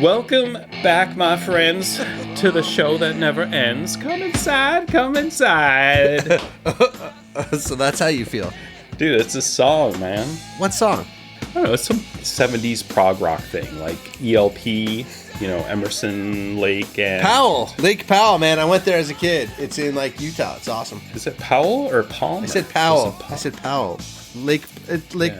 Welcome back, my friends, to the show that never ends. Come inside, come inside. So that's how you feel. Dude, it's a song, man. What song? I don't know, it's some 70s prog rock thing, like ELP, Emerson, Lake, and... Lake Powell, man. I went there as a kid. It's in, Utah. It's awesome. Is it Powell or Palmer? I said Powell. Lake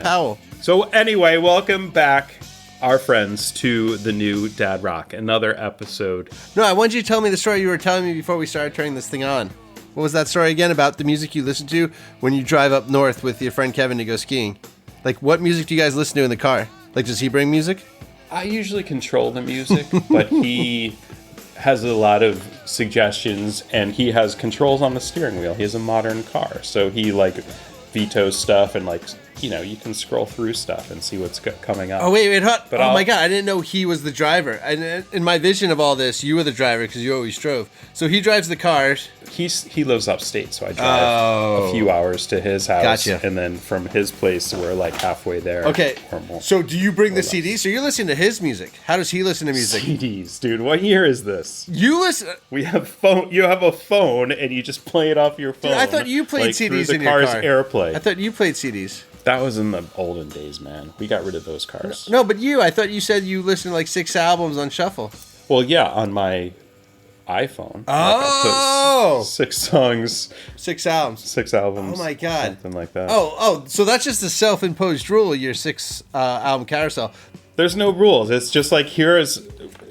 Powell. So anyway, welcome back, our friends, to the new Dad Rock, another episode. No, I wanted you to tell me the story you were telling me before we started turning this thing on. What was that story again about the music you listen to when you drive up north with your friend Kevin to go skiing? What music do you guys listen to in the car? Does he bring music? I usually control the music, but he has a lot of suggestions, and he has controls on the steering wheel. He has a modern car, so he vetoes stuff, and you can scroll through stuff and see what's coming up. Oh, wait, but my God, I didn't know he was the driver. And in my vision of all this, you were the driver because you always drove. So he drives the cars. He lives upstate, so I drive a few hours to his house. Gotcha. And then from his place, we're halfway there. Okay, or more. So do you bring the CDs? So you're listening to his music. How does he listen to music? CDs, dude. What year is this? You listen... We have phone. You have a phone, and you just play it off your phone. Dude, I thought you played CDs in your car. Through the car's AirPlay. I thought you played CDs. That was in the olden days, man. We got rid of those cars. No, but I thought you said you listened to 6 albums on shuffle. Well, yeah, on my iPhone. Oh! I put 6 songs. 6 albums. 6 albums. Oh my God. Something like that. Oh, so that's just a self-imposed rule, your 6 album carousel. There's no rules. It's just here is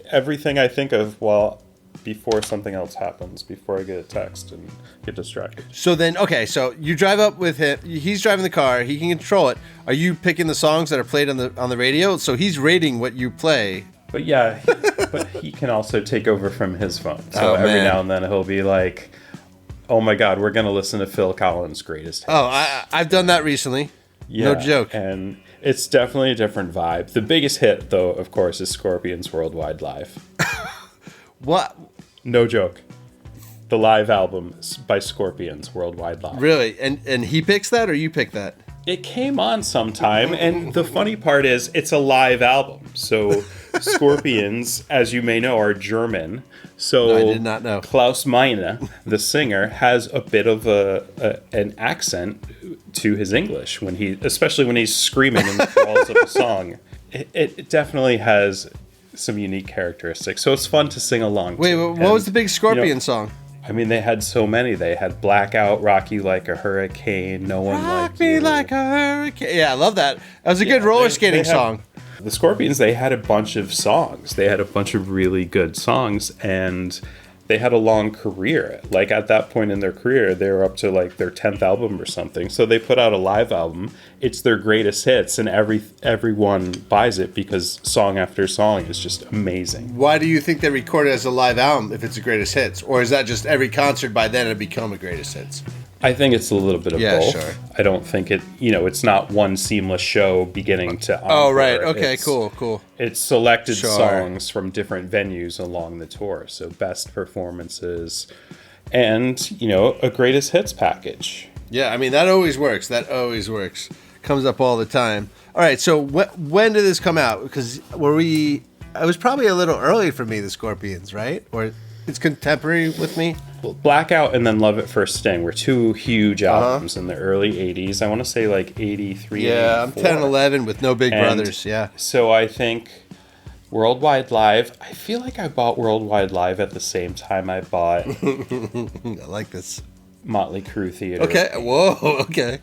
everything I think of before something else happens, before I get a text and get distracted. So then, okay, so you drive up with him. He's driving the car. He can control it. Are you picking the songs that are played on the radio? So he's rating what you play. But yeah, but he can also take over from his phone. So every now and then he'll be like, "Oh my God, we're gonna listen to Phil Collins' greatest hits." Oh, I've done that recently. Yeah, no joke. And it's definitely a different vibe. The biggest hit, though, of course, is Scorpions' Worldwide Live. What? No joke. The live album by Scorpions, Worldwide Live. Really? And he picks that, or you pick that? It came on sometime, and the funny part is it's a live album. So Scorpions, as you may know, are German. So I did not know. Klaus Meine, the singer, has a bit of an accent to his English especially when he's screaming in the thralls of a song. It definitely has some unique characteristics, so it's fun to sing along. Wait, what was the big Scorpion song? I mean, they had so many. They had Blackout, Rock You Like a Hurricane, No One Like You. Rock Me Like a Hurricane. Yeah, I love that. That was a good roller skating song. The Scorpions, they had a bunch of songs. They had a bunch of really good songs, and they had a long career. At that point in their career, they were up to their 10th album or something. So they put out a live album. It's their greatest hits, and everyone buys it because song after song is just amazing. Why do you think they record it as a live album if it's the greatest hits? Or is that just every concert by then it become a greatest hits? I think it's a little bit of both. Sure. I don't think it's not one seamless show beginning to encore. Oh, right. Okay, cool. It's selected songs from different venues along the tour. So best performances and, a greatest hits package. Yeah, I mean, that always works. Comes up all the time. All right, so when did this come out? Because it was probably a little early for me, the Scorpions, right? Or it's contemporary with me? Well, Blackout and then Love at First Sting were 2 huge albums in the early 80s. I want to say 83, Yeah, 84. I'm 10 and 11 with no big brothers, yeah. So I think Worldwide Live, I feel like I bought Worldwide Live at the same time I bought I like this. Motley Crue Theater. Okay, whoa, okay.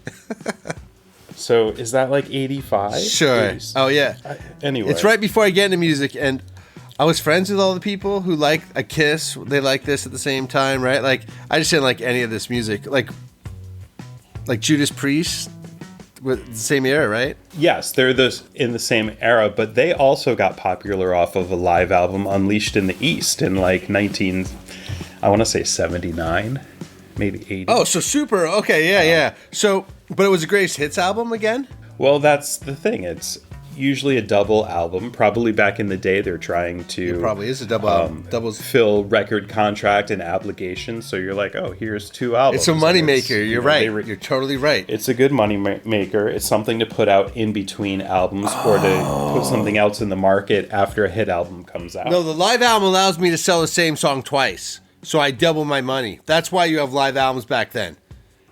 So is that 85? Sure. 80s? Oh, yeah. Anyway. It's right before I get into music, and I was friends with all the people who like a Kiss. They like this at the same time, right? I just didn't like any of this music. Like Judas Priest, with the same era, right? Yes, they're in the same era, but they also got popular off of a live album, Unleashed in the East, in 79, maybe 80. Oh, so super. Okay, yeah. So, but it was a greatest hits album again? Well, that's the thing. usually a double album. Probably back in the day, they're trying to It probably is a double album. Doubles. fill record contract and obligation. So you're like, oh, here's 2 albums. It's a moneymaker. You're right. You're You're totally right. It's a good money maker. It's something to put out in between albums or to put something else in the market after a hit album comes out. No, the live album allows me to sell the same song twice. So I double my money. That's why you have live albums back then.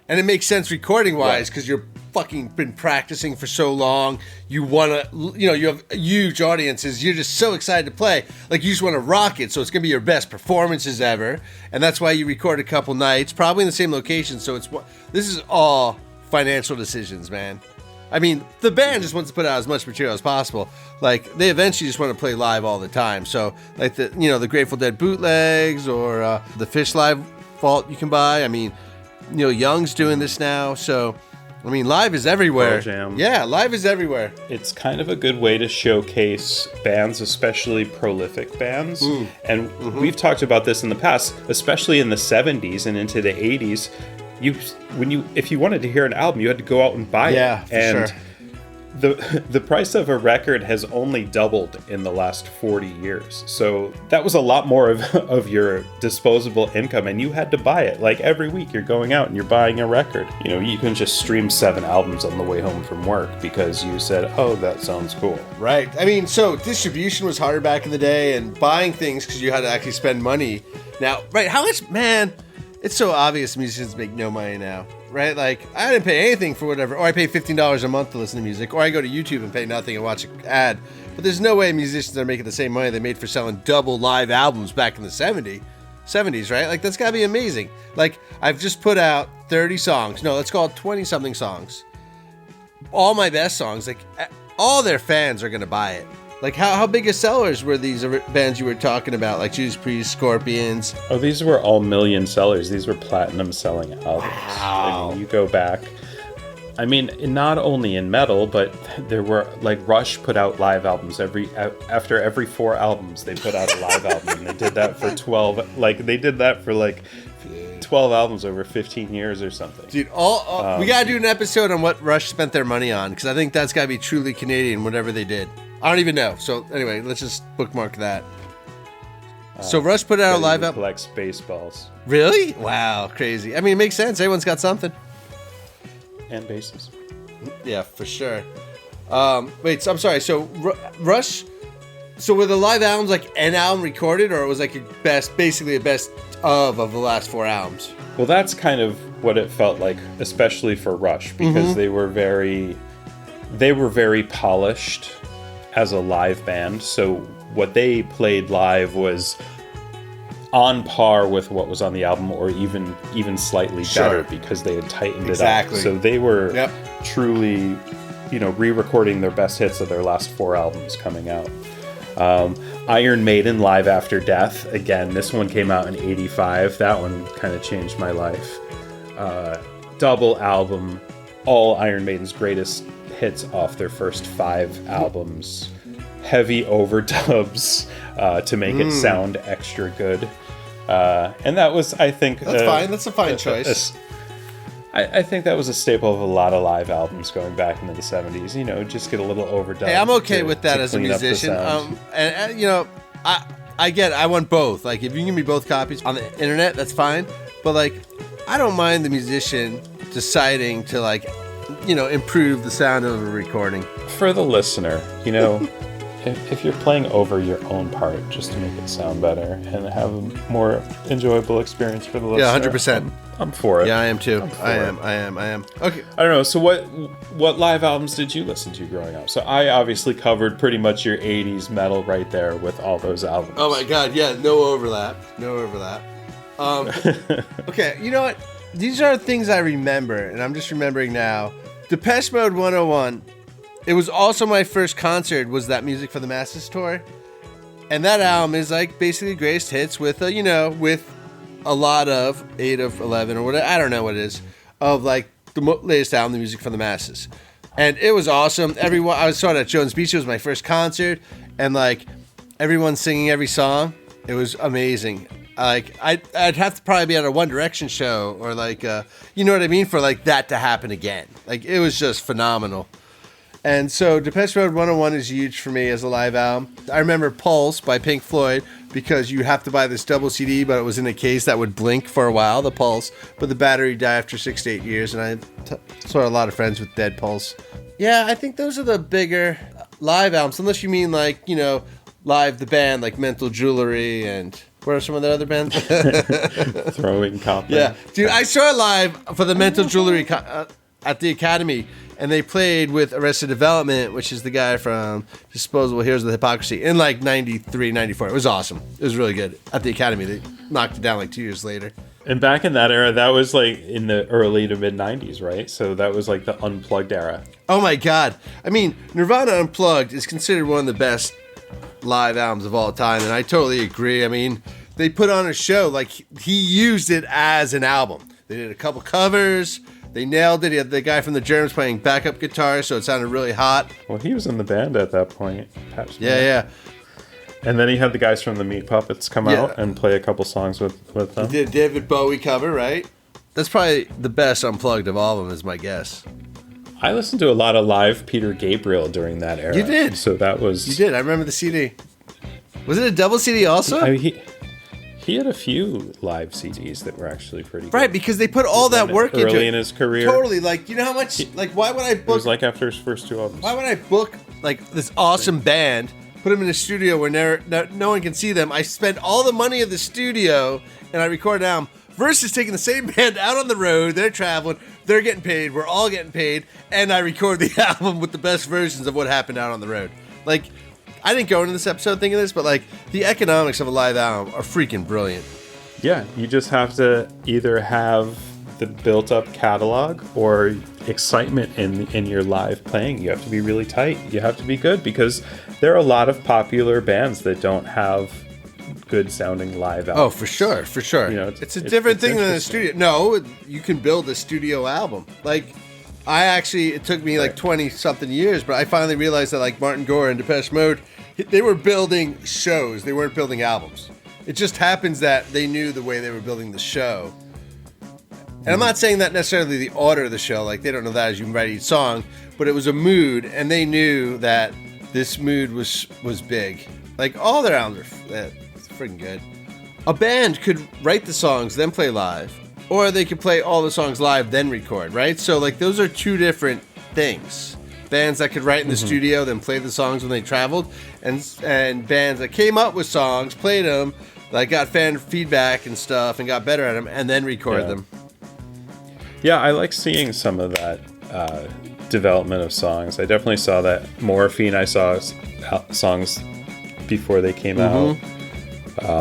And it makes sense recording-wise because you're fucking been practicing for so long. You want to, you have huge audiences. You're just so excited to play. Like, you just want to rock it. So it's going to be your best performances ever. And that's why you record a couple nights, probably in the same location. So this is all financial decisions, man. I mean, the band just wants to put out as much material as possible. Like, they eventually just want to play live all the time. So, like, the Grateful Dead bootlegs or the Fish Live vault you can buy. I mean, Young's doing this now. So, I mean, live is everywhere. Pearl Jam. Yeah, live is everywhere. It's kind of a good way to showcase bands, especially prolific bands. And we've talked about this in the past, especially in the 70s and into the 80s. If you wanted to hear an album, you had to go out and buy it. Yeah, for and sure. The price of a record has only doubled in the last 40 years. So that was a lot more of your disposable income, and you had to buy it. Like, every week you're going out and you're buying a record. You can just stream 7 albums on the way home from work because you said, oh, that sounds cool. Right. I mean, so distribution was harder back in the day, and buying things because you had to actually spend money. Now, right, how much, man... It's so obvious musicians make no money now, right? Like, I didn't pay anything for whatever, or I pay $15 a month to listen to music, or I go to YouTube and pay nothing and watch an ad. But there's no way musicians are making the same money they made for selling double live albums back in the 70s, right? Like, that's gotta be amazing. Like, I've just put out 30 songs. No, let's call it 20-something songs. All my best songs, like, all their fans are gonna buy it. Like, how big of sellers were these bands you were talking about, like Judas Priest, Scorpions? Oh, these were all million sellers. These were platinum-selling albums. Wow. I mean, you go back... I mean, not only in metal, but there were, like, Rush put out live albums after every 4 albums. They put out a live album, and they did that for 12... Like, they did that for, like, 12 albums over 15 years or something. Dude, we gotta do an episode on what Rush spent their money on, because I think that's gotta be truly Canadian, whatever they did. I don't even know. So anyway, let's just bookmark that. So Rush put out a live album. Collects baseballs. Really? Wow, crazy. I mean, it makes sense. Everyone's got something. And basses. Yeah, for sure. Wait, so I'm sorry. So Rush. So were the live albums like an album recorded, or it was like basically a best of the last 4 albums? Well, that's kind of what it felt like, especially for Rush, because they were very polished as a live band. So what they played live was on par with what was on the album, or even slightly better, because they had tightened it up. So they were truly, re-recording their best hits of their last 4 albums coming out. Iron Maiden, Live After Death. Again, this one came out in 85. That one kind of changed my life. Double album, all Iron Maiden's greatest hits off their first 5 albums. Heavy overdubs to make it sound extra good. And that was, I think... That's fine. That's a fine choice. I think that was a staple of a lot of live albums going back into the 70s. Just get a little overdubbed. Hey, I'm okay with that as a musician. I want both. Like, if you can give me both copies on the internet, that's fine. But, like, I don't mind the musician deciding to, like, improve the sound of a recording. For the listener, if you're playing over your own part just to make it sound better and have a more enjoyable experience for the listener. Yeah, 100%. I'm for it. Yeah, I am too. I am. Okay. I don't know. So what live albums did you listen to growing up? So I obviously covered pretty much your 80s metal right there with all those albums. Oh my God. Yeah, no overlap. Okay, you know what? These are things I remember, and I'm just remembering now. Depeche Mode 101. It was also my first concert, was that Music for the Masses tour. And that album is like basically greatest hits with with a lot of 8 of 11 or whatever, I don't know what it is, of like the latest album, The Music for the Masses. And it was awesome. I saw it at Jones Beach. It was my first concert, and like everyone singing every song. It was amazing. Like I'd have to probably be at a One Direction show, or like you know what I mean, for like that to happen again. Like, it was just phenomenal. And so Depeche Mode 101 is huge for me as a live album. I remember Pulse by Pink Floyd, because you have to buy this double CD, but it was in a case that would blink for a while, the Pulse, but the battery died after 6 to 8 years, and I saw a lot of friends with dead Pulse. Yeah, I think those are the bigger live albums, unless you mean like, you know, live the band, like Mental Jewelry, and what are some of the other bands? Throwing Copper. Yeah, dude, I saw it live for the Mental Jewelry at the Academy, and they played with Arrested Development, which is the guy from Disposable Heroes of Hypocrisy, in like 93, 94. It was awesome. It was really good. At the Academy, they knocked it down like 2 years later. And back in that era, that was like in the early to mid 90s, right? So that was like the Unplugged era. Oh my God. I mean, Nirvana Unplugged is considered one of the best live albums of all time, and I totally agree. I mean, they put on a show, like he used it as an album. They did a couple covers. They nailed it. He had the guy from the Germs playing backup guitar, so it sounded really hot. Well, he was in the band at that point. Pat Smear. Yeah. And then he had the guys from the Meat Puppets come out and play a couple songs with them. He did a David Bowie cover, right? That's probably the best Unplugged of all of them, is my guess. I listened to a lot of live Peter Gabriel during that era. You did? So that was... You did. I remember the CD. Was it a double CD also? I mean, he had a few live CDs that were actually pretty good. Right, because they put all that work into it. Early in his career. Totally. Like, you know how much... Like, why would I book... It was like after his first 2 albums. Why would I book, like, this awesome band, put them in a studio where no one can see them? I spend all the money of the studio, and I record an album, versus taking the same band out on the road. They're traveling. They're getting paid. We're all getting paid. And I record the album with the best versions of what happened out on the road. Like, I didn't go into this episode thinking this, but, like, the economics of a live album are freaking brilliant. Yeah, you just have to either have the built-up catalog or excitement in your live playing. You have to be really tight. You have to be good, because there are a lot of popular bands that don't have good-sounding live albums. Oh, for sure, for sure. You know, it's a different thing than a studio. No, you can build a studio album. Like, it took me like 20-something years, but I finally realized that, like, Martin Gore and Depeche Mode, they were building shows. They weren't building albums. It just happens that they knew the way they were building the show. And I'm not saying that necessarily the order of the show, like they don't know that as you write each song, but it was a mood, and they knew that this mood was big. Like, all their albums are freaking good. A band could write the songs, then play live, or they could play all the songs live, then record, right? So, like, those are two different things. Bands that could write in the studio, then play the songs when they traveled, and bands that came up with songs, played them, like got fan feedback and stuff, and got better at them, and then record them. Yeah, I like seeing some of that development of songs. I definitely saw that. Morphine, I saw songs before they came out.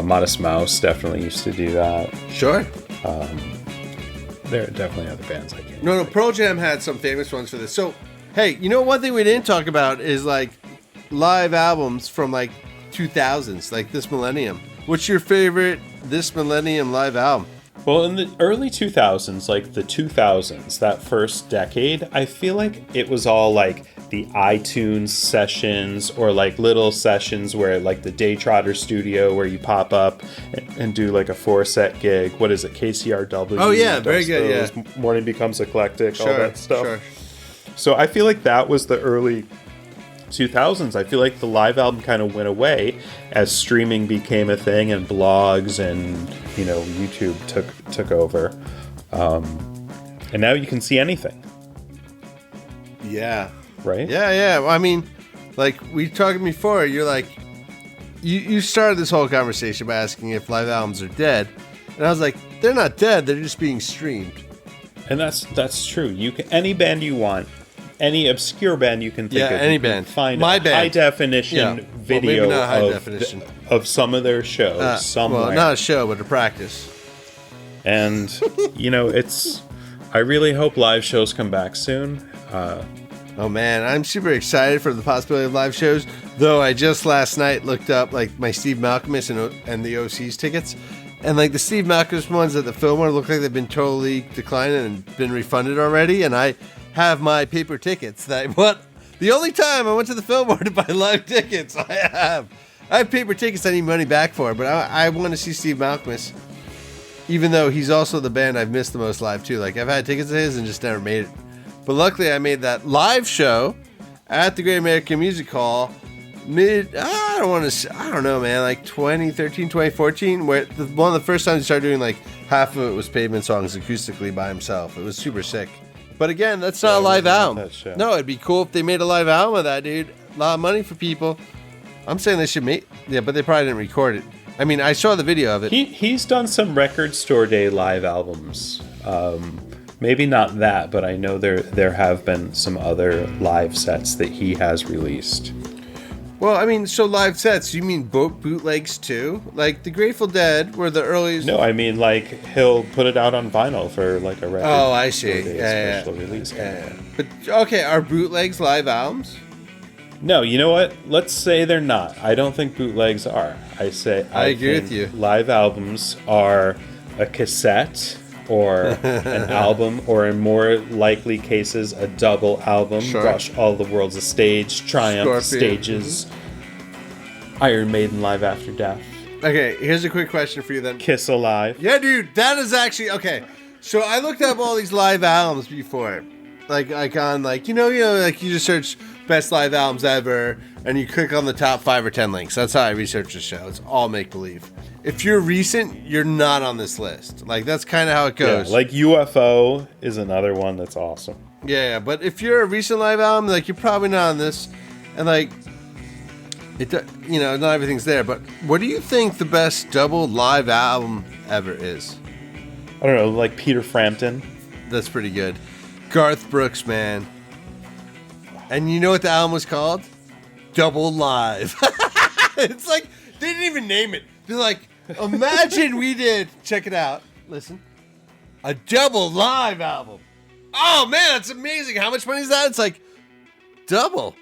Modest Mouse definitely used to do that. Sure. There are definitely other bands I can't. No, Pearl Jam had some famous ones for this. So, hey, you know, one thing we didn't talk about is, like, live albums from, like, 2000s, like this millennium. What's your favorite this millennium live album? Well, in the early 2000s, like the 2000s, that first decade, I feel like it was all like the iTunes sessions, or like little sessions where, like, the Daytrotter studio where you pop up and do like a 4-set gig. What is it? KCRW? Oh, yeah, very good, yeah. Morning Becomes Eclectic, sure, all that stuff. Sure. So I feel like that was the early 2000s. I feel like the live album kind of went away as streaming became a thing and blogs and, you know, YouTube took over. And now you can see anything. Yeah. Right? Yeah. Well, I mean, like we talked before, you're like, you started this whole conversation by asking if live albums are dead. And I was like, they're not dead, they're just being streamed. And that's true. You can, any band you want, any obscure band you can think of. Any band. Find My a band. high definition video maybe not high definition. Of some of their shows somewhere. Well, not a show, but a practice. And, you know, I really hope live shows come back soon. Oh man, I'm super excited for the possibility of live shows. Though I just last night looked up like my Steve Malkmus and the OC's tickets. And like the Steve Malkmus ones at the Fillmore look like they've been totally declining and been refunded already. And I have my paper tickets. The only time I went to the Fillmore to buy live tickets, I have paper tickets I need money back for. But I want to see Steve Malkmus, even though he's also the band I've missed the most live too. Like I've had tickets to his and just never made it. But luckily I made that live show at the Great American Music Hall. I don't know, man, like 2013, 2014, where one of the first times he started doing like half of it was Pavement songs acoustically by himself. It was super sick. But again, that's not a live album. No, it'd be cool if they made a live album of that, dude. A lot of money for people. I'm saying they should make, yeah, but they probably didn't record it. I mean, I saw the video of it. He's done some Record Store Day live albums. Maybe not that, but I know there have been some other live sets that he has released. Well, I mean, so live sets, you mean bootlegs too? Like the Grateful Dead were the earliest. No, I mean like he'll put it out on vinyl for like a record. Oh, I see. Special release. Yeah. But okay, are bootlegs live albums? No, you know what? Let's say they're not. I don't think bootlegs are. I agree with you. Live albums are a cassette or an album, or in more likely cases, a double album. Sure. Rush, All the World's a Stage, Triumph, Scorpion. Stages, Iron Maiden, Live After Death. Okay, here's a quick question for you then. Kiss Alive. Yeah, dude, that is actually okay. So I looked up all these live albums before, like on like you know like you just search best live albums ever, and you click on the top 5 or 10 links. That's how I research the show. It's all make believe. If you're recent, you're not on this list. Like that's kind of how it goes. Yeah, like UFO is another one that's awesome. Yeah, but if you're a recent live album, like you're probably not on this, and like it, not everything's there. But what do you think the best double live album ever is? I don't know, like Peter Frampton. That's pretty good. Garth Brooks, man. And you know what the album was called? Double Live. It's like they didn't even name it. They're like, imagine we did. Check it out. Listen, a double live album. Oh man, that's amazing. How much money is that? It's like double,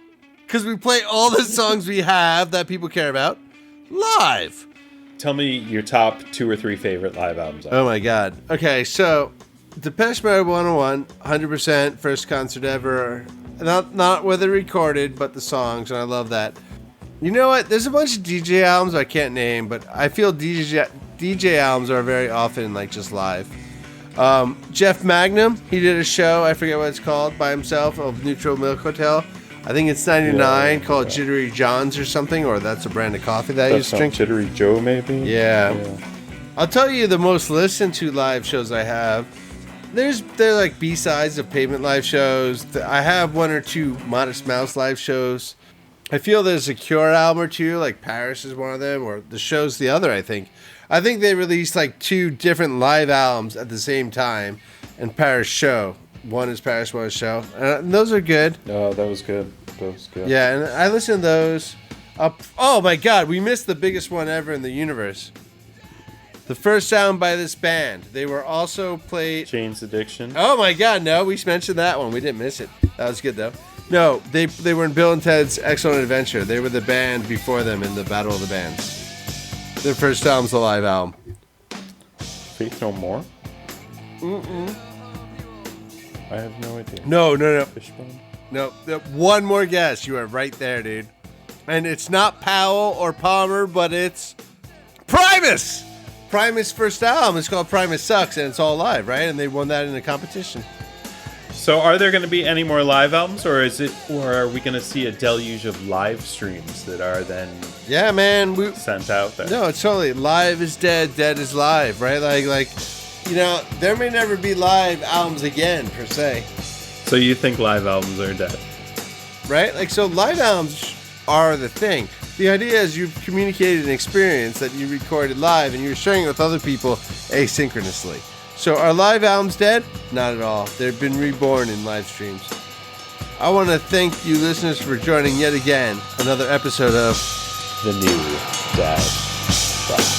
because we play all the songs we have that people care about live. Tell me your top 2 or 3 favorite live albums. Oh my god. Okay, so Depeche Mode 101, 100% first concert ever. Not whether recorded, but the songs, and I love that. You know what? There's a bunch of DJ albums I can't name, but I feel DJ albums are very often like just live. Jeff Magnum, he did a show, I forget what it's called, by himself of Neutral Milk Hotel. I think it's 99, called Jittery John's or something, or that's a brand of coffee that I used to drink. Jittery Joe, maybe? Yeah. I'll tell you the most listened to live shows I have. They're like B-sides of Pavement live shows. I have 1 or 2 Modest Mouse live shows. I feel there's a Cure album or 2, like Paris is one of them, or The Show's the other, I think. I think they released like 2 different live albums at the same time, and Paris Show. One is Paris, one is Show. And those are good. Oh, that was good. Yeah, and I listen to those. Oh my god, we missed the biggest one ever in the universe. The first sound by this band. They were also played... Jane's Addiction. Oh my god, no, we mentioned that one. We didn't miss it. That was good, though. No, they were in Bill and Ted's Excellent Adventure. They were the band before them in the Battle of the Bands. Their first album's a live album. Faith No More? I have no idea. No. Fishbone? No, one more guess. You are right there, dude. And it's not Powell or Palmer, but it's Primus! Primus' first album is called Primus Sucks, and it's all live, right? And they won that in a competition. So are there going to be any more live albums, or are we going to see a deluge of live streams that are then sent out there? No, it's totally live is dead, dead is live, right? Like there may never be live albums again per se. So you think live albums are dead? Right? Like, so live albums are the thing. The idea is you've communicated an experience that you recorded live and you're sharing it with other people asynchronously. So are live albums dead? Not at all. They've been reborn in live streams. I want to thank you listeners for joining yet again another episode of The New Dad Shop.